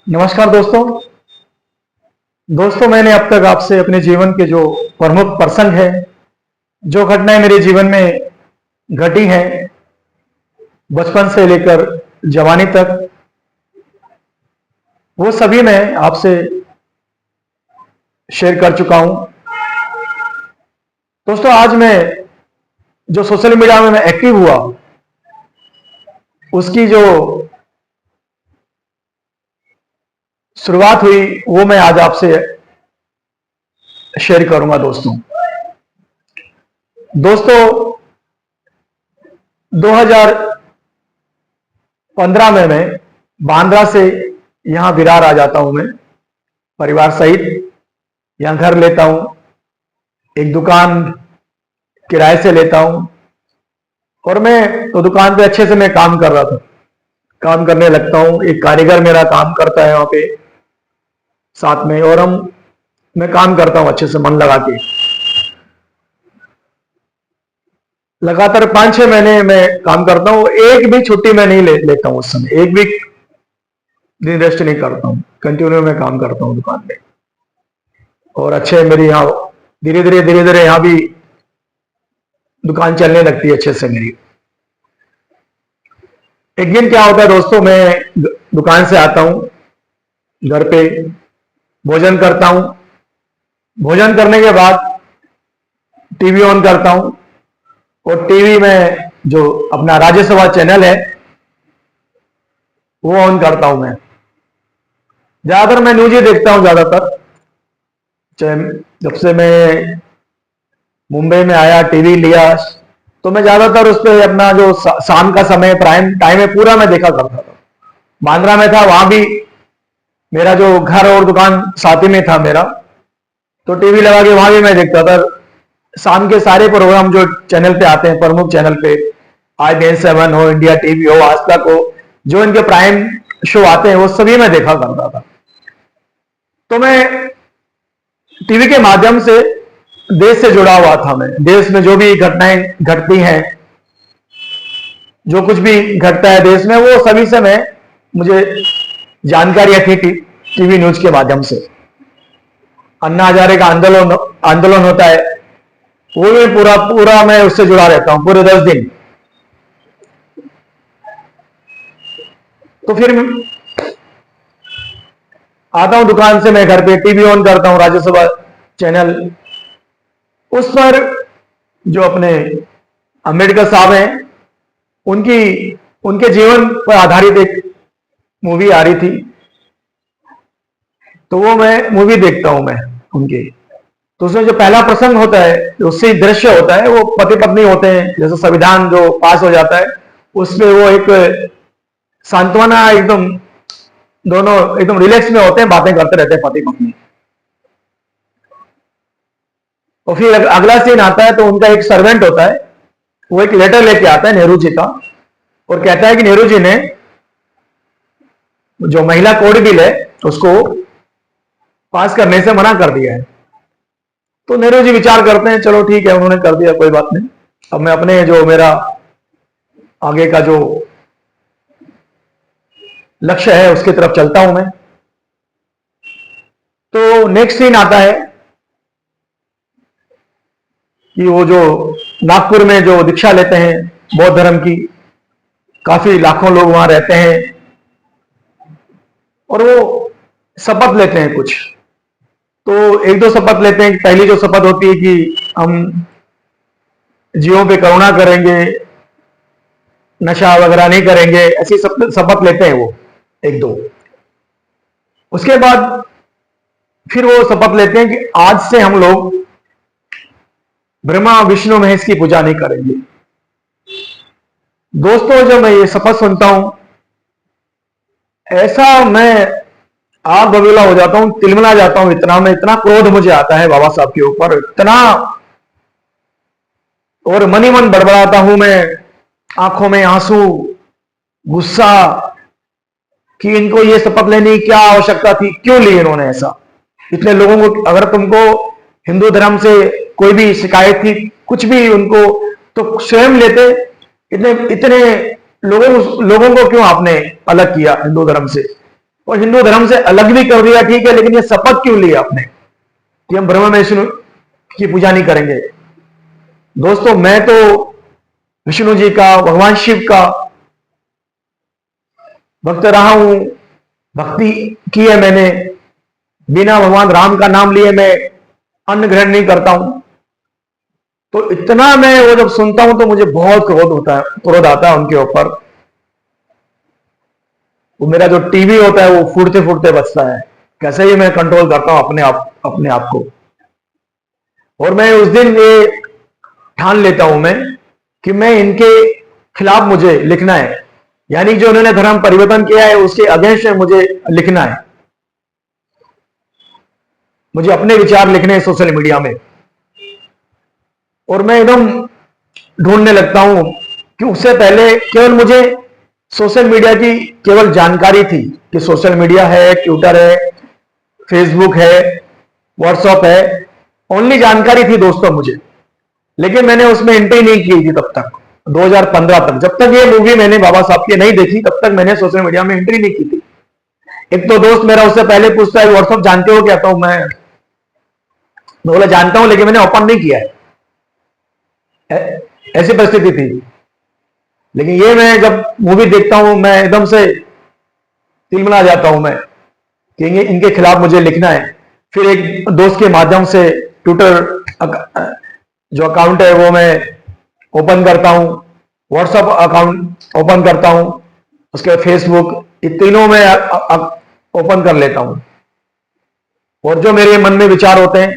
नमस्कार दोस्तों। मैंने अब तक आपसे अपने जीवन के जो प्रमुख प्रसंग है, जो घटनाएं मेरे जीवन में घटी हैं, बचपन से लेकर जवानी तक, वो सभी मैं आपसे शेयर कर चुका हूं। दोस्तों, आज मैं जो सोशल मीडिया में मैं एक्टिव हुआ, उसकी जो शुरुआत हुई वो मैं आज आपसे शेयर करूंगा। दोस्तों 2015 में मैं बांद्रा से यहां विरार आ जाता हूं। मैं परिवार सहित यहां घर लेता हूं, एक दुकान किराए से लेता हूं और मैं तो दुकान पे अच्छे से मैं काम कर रहा था, काम करने लगता हूं। एक कारीगर मेरा काम करता है वहां पे साथ में, और मैं काम करता हूं अच्छे से मन लगा के। लगातार 5-6 महीने मैं काम करता हूं, एक भी छुट्टी मैं नहीं लेता हूं। उस समय एक भी दिन रेस्ट नहीं करता हूं, कंटिन्यू में काम करता हूं दुकान में। और अच्छे मेरी यहाँ धीरे धीरे यहाँ भी दुकान चलने लगती है अच्छे से मेरी। एक दिन क्या होता है दोस्तों, मैं दुकान से आता हूं, घर पे भोजन करता हूं। भोजन करने के बाद टीवी ऑन करता हूं और टीवी में जो अपना राज्यसभा चैनल है वो ऑन करता हूं। मैं ज्यादातर मैं न्यूज ही देखता हूं। ज्यादातर जब से मैं मुंबई में आया, टीवी लिया, तो मैं ज्यादातर उस पर अपना जो शाम का समय प्राइम टाइम है पूरा मैं देखा करता था। बांद्रा में था, वहां भी मेरा जो घर और दुकान साथ ही में था मेरा, तो टीवी लगा के वहां भी मैं देखता था। शाम के सारे प्रोग्राम जो चैनल पे आते हैं, प्रमुख चैनल पे, IBN7 हो, इंडिया टीवी हो, आज तक हो, जो इनके प्राइम शो आते हैं वो सभी मैं देखा करता था। तो मैं टीवी के माध्यम से देश से जुड़ा हुआ था। मैं देश में जो भी घटनाएं घटती हैं, जो कुछ भी घटता है देश में, वो सभी से मुझे जानकारी थी टीवी न्यूज के माध्यम से। अन्ना हजारे का आंदोलन होता है, वो भी पूरा मैं उससे जुड़ा रहता हूं पूरे 10 दिन। तो फिर आता हूं दुकान से, मैं घर पे टीवी ऑन करता हूं, राज्यसभा चैनल। उस पर जो अपने अम्बेडकर साहब हैं, उनके जीवन पर आधारित एक मूवी आ रही थी, तो वो मैं मूवी देखता हूं मैं उनके। तो उसमें जो पहला प्रसंग होता है, उससे दृश्य होता है, वो पति पत्नी होते हैं। जैसे संविधान जो पास हो जाता है, उसमें वो एक सांत्वना, एकदम दोनों एकदम रिलैक्स में होते हैं, बातें करते रहते हैं पति पत्नी। और फिर अगला सीन आता है, तो उनका एक सर्वेंट होता है, वो एक लेटर लेके आता है नेहरू जी का, और कहता है कि नेहरू जी ने जो महिला कोड बिल है उसको पास करने से मना कर दिया है। तो नेहरू जी विचार करते हैं, चलो ठीक है, उन्होंने कर दिया, कोई बात नहीं, अब मैं अपने जो मेरा आगे का जो लक्ष्य है उसकी तरफ चलता हूं मैं। तो नेक्स्ट सीन आता है कि वो जो नागपुर में जो दीक्षा लेते हैं बौद्ध धर्म की, काफी लाखों लोग वहां रहते हैं, और वो शपथ लेते हैं कुछ। तो एक दो शपथ लेते हैं। पहली जो शपथ होती है कि हम जीवों पे करुणा करेंगे, नशा वगैरह नहीं करेंगे, ऐसी शपथ लेते हैं वो एक दो। उसके बाद फिर वो शपथ लेते हैं कि आज से हम लोग ब्रह्मा विष्णु महेश की पूजा नहीं करेंगे। दोस्तों, जब मैं ये शपथ सुनता हूं, ऐसा मैं आग बबूला हो जाता हूं, तिलमिला जाता हूं। इतना क्रोध मुझे आता है बाबा साहब के ऊपर, इतना, और मन ही मन बड़बड़ाता हूं मैं, आंखों में आंसू, गुस्सा, कि इनको ये शपथ लेने की क्या आवश्यकता थी, क्यों ली इन्होंने ऐसा। इतने लोगों को, अगर तुमको हिंदू धर्म से कोई भी शिकायत थी, कुछ भी उनको, तो स्वयं लेते। इतने इतने लोगों को क्यों आपने अलग किया हिंदू धर्म से। और हिंदू धर्म से अलग भी कर दिया, ठीक है, लेकिन ये शपथ क्यों लिया आपने कि हम ब्रह्मा विष्णु की पूजा नहीं करेंगे? दोस्तों, मैं तो विष्णु जी का, भगवान शिव का भक्त रहा हूं, भक्ति की है मैंने, बिना भगवान राम का नाम लिए मैं अन्न ग्रहण नहीं करता हूं। तो इतना मैं वो जब सुनता हूं तो मुझे बहुत क्रोध होता है, क्रोध आता है उनके ऊपर। वो मेरा जो टीवी होता है वो फूटते फूटते बचता है। कैसे ही मैं कंट्रोल करता हूं अपने आप को। और मैं उस दिन ये ठान लेता हूं मैं कि मैं इनके खिलाफ मुझे लिखना है, यानी जो उन्होंने धर्म परिवर्तन किया है उसके अगेंस्ट मुझे लिखना है। मुझे अपने विचार लिखने हैं सोशल मीडिया में। और मैं एकदम ढूंढने लगता हूं कि उससे पहले केवल मुझे सोशल मीडिया की केवल जानकारी थी कि सोशल मीडिया है, ट्विटर है, फेसबुक है, व्हाट्सएप है, ओनली जानकारी थी दोस्तों मुझे। लेकिन मैंने उसमें एंट्री नहीं की थी तब तक, 2015 तक, जब तक ये मूवी मैंने बाबा साहब की नहीं देखी तब तक मैंने सोशल मीडिया में एंट्री नहीं की थी। एक तो दोस्त मेरा उससे पहले पूछता है व्हाट्सएप जानते हो क्या? तो मैं बोला जानता हूं, लेकिन मैंने ओपन नहीं किया है, ऐसी परिस्थिति थी। लेकिन ये मैं जब मूवी देखता हूं मैं एकदम से तिलमिला जाता हूं मैं कि इनके खिलाफ मुझे लिखना है। फिर एक दोस्त के माध्यम से ट्विटर जो अकाउंट है वो मैं ओपन करता हूं, व्हाट्सएप अकाउंट ओपन करता हूं, उसके बाद फेसबुक, ये तीनों में ओपन कर लेता हूं। और जो मेरे मन में विचार होते हैं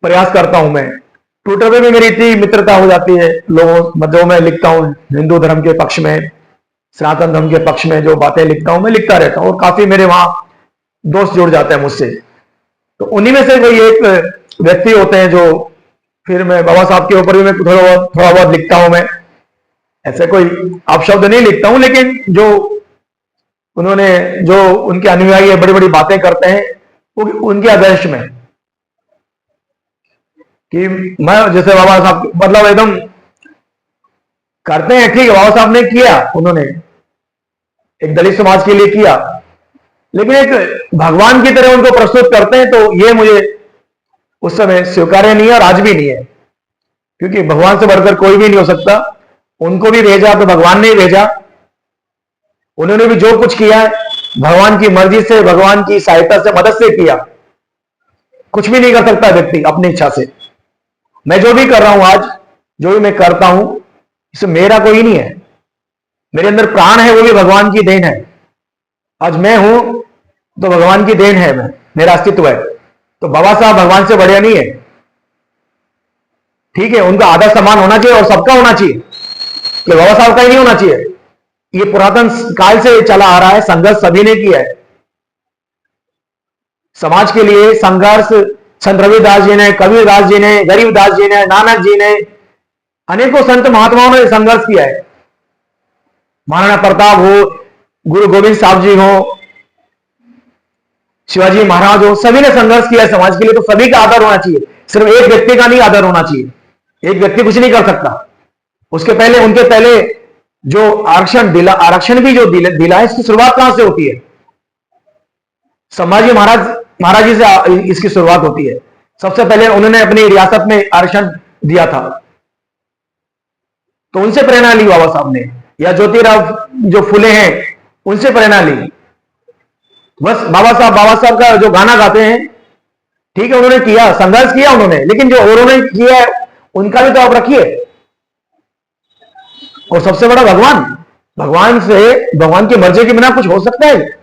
प्रयास करता हूं मैं। ट्विटर पे भी मेरी इतनी मित्रता हो जाती है लोगों, जो मैं लिखता हूं हिंदू धर्म के पक्ष में, सनातन धर्म के पक्ष में जो बातें लिखता हूं मैं लिखता रहता हूं, और काफी मेरे वहां दोस्त जुड़ जाते हैं मुझसे। तो उन्हीं में से कोई एक व्यक्ति होते हैं जो फिर मैं बाबा साहब के ऊपर भी मैं थोड़ा बहुत लिखता हूं मैं। ऐसे कोई आप शब्द नहीं लिखता हूं, लेकिन जो उन्होंने, जो उनके अनुयायी बड़ी बड़ी बातें करते हैं वो उनके आदर्श में, कि मैं जैसे बाबा साहब मतलब एकदम करते हैं, ठीक है, बाबा साहब ने किया, उन्होंने एक दलित समाज के लिए किया, लेकिन एक भगवान की तरह उनको प्रस्तुत करते हैं, तो ये मुझे उस समय स्वीकार्य नहीं है और आज भी नहीं है, क्योंकि भगवान से बढ़कर कोई भी नहीं हो सकता। उनको भी भेजा तो भगवान ने ही भेजा, उन्होंने भी जो कुछ किया है भगवान की मर्जी से, भगवान की सहायता से, मदद से किया। कुछ भी नहीं कर सकता व्यक्ति अपनी इच्छा से। मैं जो भी कर रहा हूं आज, जो भी मैं करता हूं, इसमें मेरा कोई नहीं है, मेरे अंदर प्राण है वो भी भगवान की देन है। आज मैं हूं तो भगवान की देन है, मैं, मेरा अस्तित्व है। तो बाबा साहब भगवान से बढ़िया नहीं है, ठीक है, उनका आदर सम्मान होना चाहिए और सबका होना चाहिए, कि बाबा साहब का ही नहीं होना चाहिए। ये पुरातन काल से चला आ रहा है, संघर्ष सभी ने किया है समाज के लिए। संघर्ष संत रविदास जी ने, कबीरदास जी ने, गरीबदास जी ने, नानक जी ने, अनेकों संत महात्माओं ने संघर्ष किया है। महाराणा प्रताप हो, गुरु गोविंद साहब जी हो, शिवाजी महाराज हो, सभी ने संघर्ष किया है समाज के लिए। तो सभी का आदर होना चाहिए, सिर्फ एक व्यक्ति का नहीं आदर होना चाहिए। एक व्यक्ति कुछ नहीं कर सकता। उसके पहले, उनके पहले जो आरक्षण भी जो दिला है, इसकी शुरुआत कहां से होती है? संभाजी महाराज जी से इसकी शुरुआत होती है। सबसे पहले उन्होंने अपनी रियासत में आरक्षण दिया था, तो उनसे प्रेरणा ली बाबा साहब ने, या ज्योतिराव जो फुले हैं उनसे प्रेरणा ली। बस बाबा साहब का जो गाना गाते हैं, ठीक है, उन्होंने किया, संघर्ष किया उन्होंने, लेकिन जो औरों ने किया है उनका भी तो आप रखिए। और सबसे बड़ा भगवान, भगवान की मर्जी के बिना कुछ हो सकता है?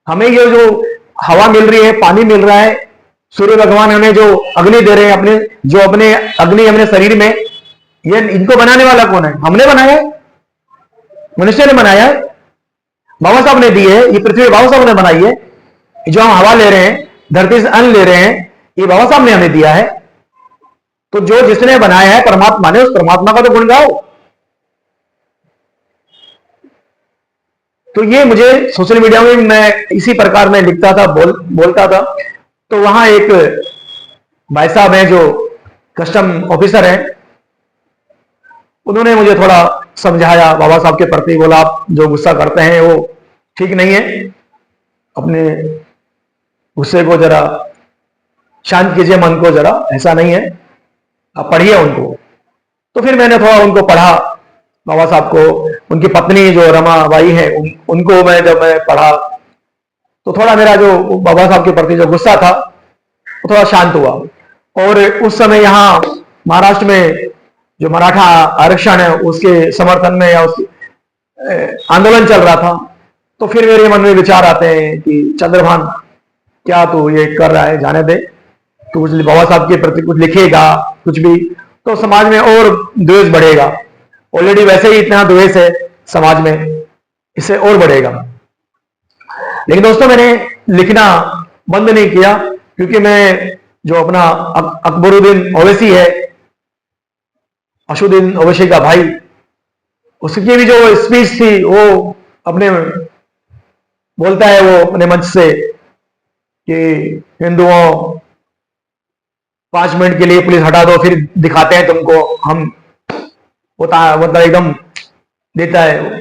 हमें ये जो हवा मिल रही है, पानी मिल रहा है, सूर्य भगवान हमें जो अग्नि दे रहे हैं, अपने अग्नि हमने शरीर में, ये इनको बनाने वाला कौन है? हमने बनाया है, मनुष्य ने बनाया है, बाबा साहब ने दी है। ये पृथ्वी बाबा साहब ने बनाई है। जो हम हवा ले रहे हैं, धरती से अन्न ले रहे हैं, ये बाबा साहब ने हमें दिया है। तो जो जिसने बनाया है परमात्मा ने, उस परमात्मा का तो गुण गाओ। तो ये मुझे सोशल मीडिया में मैं इसी प्रकार में लिखता था, बोलता था। तो वहां एक भाई साहब हैं जो कस्टम ऑफिसर हैं, उन्होंने मुझे थोड़ा समझाया बाबा साहब के प्रति, बोला आप जो गुस्सा करते हैं वो ठीक नहीं है, अपने गुस्से को जरा शांत कीजिए, मन को जरा, ऐसा नहीं है, आप पढ़िए उनको। तो फिर मैंने थोड़ा उनको पढ़ा, बाबा साहब को, उनकी पत्नी जो रमा बाई है उनको मैं जब मैं पढ़ा तो थोड़ा मेरा जो बाबा साहब के प्रति जो गुस्सा था वो थोड़ा शांत हुआ। और उस समय यहाँ महाराष्ट्र में जो मराठा आरक्षण है उसके समर्थन में या उसके आंदोलन चल रहा था, तो फिर मेरे मन में विचार आते हैं कि चंद्रभान क्या तू ये कर रहा है, जाने दे, तू कुछ बाबा साहब के प्रति कुछ लिखेगा कुछ भी तो समाज में और द्वेष बढ़ेगा। ऑलरेडी वैसे ही इतना द्वेष है समाज में, इससे और बढ़ेगा। लेकिन दोस्तों मैंने लिखना बंद नहीं किया, क्योंकि मैं जो अपना अकबरुद्दीन ओवैसी है, असदुद्दीन ओवैसी का भाई, उसकी भी जो स्पीच थी वो अपने बोलता है वो अपने मंच से कि हिंदुओं 5 मिनट के लिए पुलिस हटा दो फिर दिखाते हैं तुमको हम, होता मतलब एकदम देता है,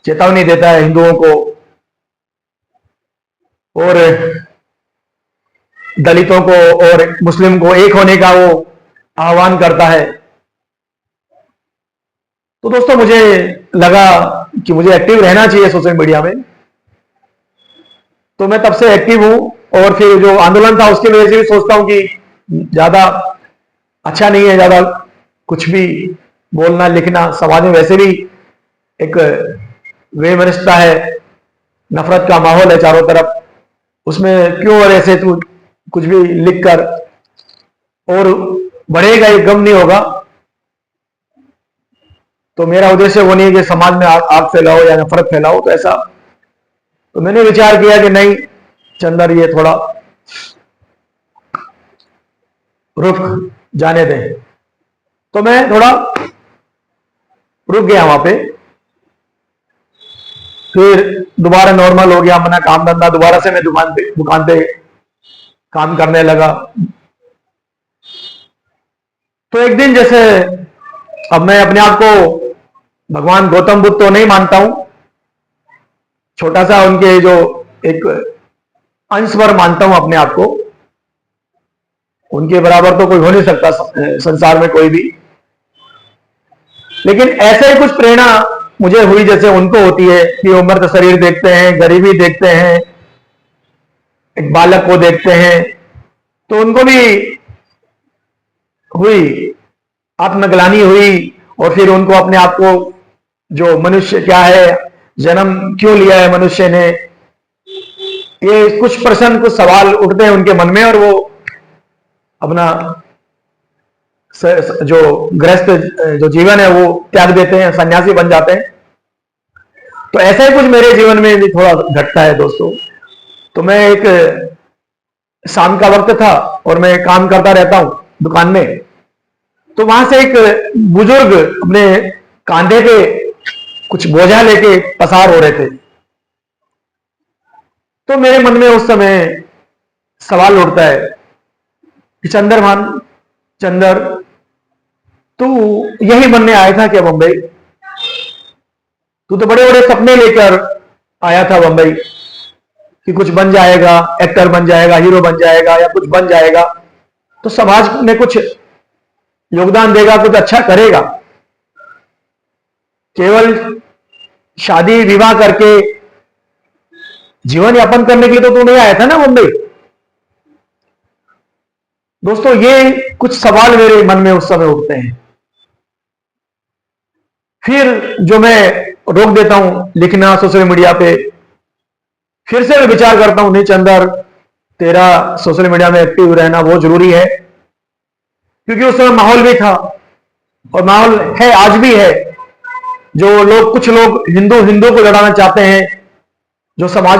चेतावनी देता है हिंदुओं को और दलितों को और मुस्लिम को एक होने का वो आह्वान करता है। तो दोस्तों मुझे लगा कि मुझे एक्टिव रहना चाहिए सोशल मीडिया में, तो मैं तब से एक्टिव हूं। और फिर जो आंदोलन था उसकी वजह से भी सोचता हूं कि ज्यादा अच्छा नहीं है ज्यादा कुछ भी बोलना लिखना, समाज में वैसे भी एक वैमनस्यता है, नफरत का माहौल है चारों तरफ, उसमें क्यों और ऐसे तू कुछ भी लिख कर और बढ़ेगा, ये गम नहीं होगा। तो मेरा उद्देश्य वो नहीं है कि समाज में आग फैलाओ या नफरत फैलाओ, तो ऐसा तो मैंने विचार किया कि नहीं चंदर ये थोड़ा रुक जाने दें। तो मैं थोड़ा रुक गया वहां पे, फिर दोबारा नॉर्मल हो गया अपना काम धंधा, दोबारा से मैं दुकान पे काम करने लगा। तो एक दिन जैसे, अब मैं अपने आप को भगवान गौतम बुद्ध तो नहीं मानता हूं, छोटा सा उनके जो एक अंश पर मानता हूं अपने आप को, उनके बराबर तो कोई हो नहीं सकता संसार में कोई भी। लेकिन ऐसे ही कुछ प्रेरणा मुझे हुई जैसे उनको होती है कि वो मर्द शरीर देखते हैं, गरीबी देखते हैं, एक बालक को देखते हैं, तो उनको भी हुई आत्मग्लानि हुई। और फिर उनको अपने आप को जो मनुष्य क्या है, जन्म क्यों लिया है मनुष्य ने, ये कुछ प्रश्न कुछ सवाल उठते हैं उनके मन में, और वो अपना जो गृहस्थ जो जीवन है वो त्याग देते हैं, सन्यासी बन जाते हैं। तो ऐसा ही कुछ मेरे जीवन में भी थोड़ा घटता है दोस्तों। तो मैं एक शाम का वक्त था और मैं काम करता रहता हूं दुकान में, तो वहां से एक बुजुर्ग अपने कांधे पे कुछ बोझा लेके पसार हो रहे थे। तो मेरे मन में उस समय सवाल उठता है कि चंदर तू यही बनने आया था क्या बंबई? तू तो बड़े बड़े सपने लेकर आया था बंबई कि कुछ बन जाएगा, एक्टर बन जाएगा, हीरो बन जाएगा या कुछ बन जाएगा, तो समाज में कुछ योगदान देगा, कुछ अच्छा करेगा। केवल शादी विवाह करके जीवन यापन करने के लिए तो तू नहीं आया था ना मुंबई। दोस्तों ये कुछ सवाल मेरे मन में उस समय उठते हैं। फिर जो मैं रोक देता हूं लिखना सोशल मीडिया पे, फिर से मैं विचार करता हूं नहीं चंदर तेरा सोशल मीडिया में एक्टिव रहना बहुत जरूरी है, क्योंकि उस समय माहौल भी था और माहौल है आज भी है। जो लोग कुछ लोग हिंदू को लड़ाना चाहते हैं, जो समाज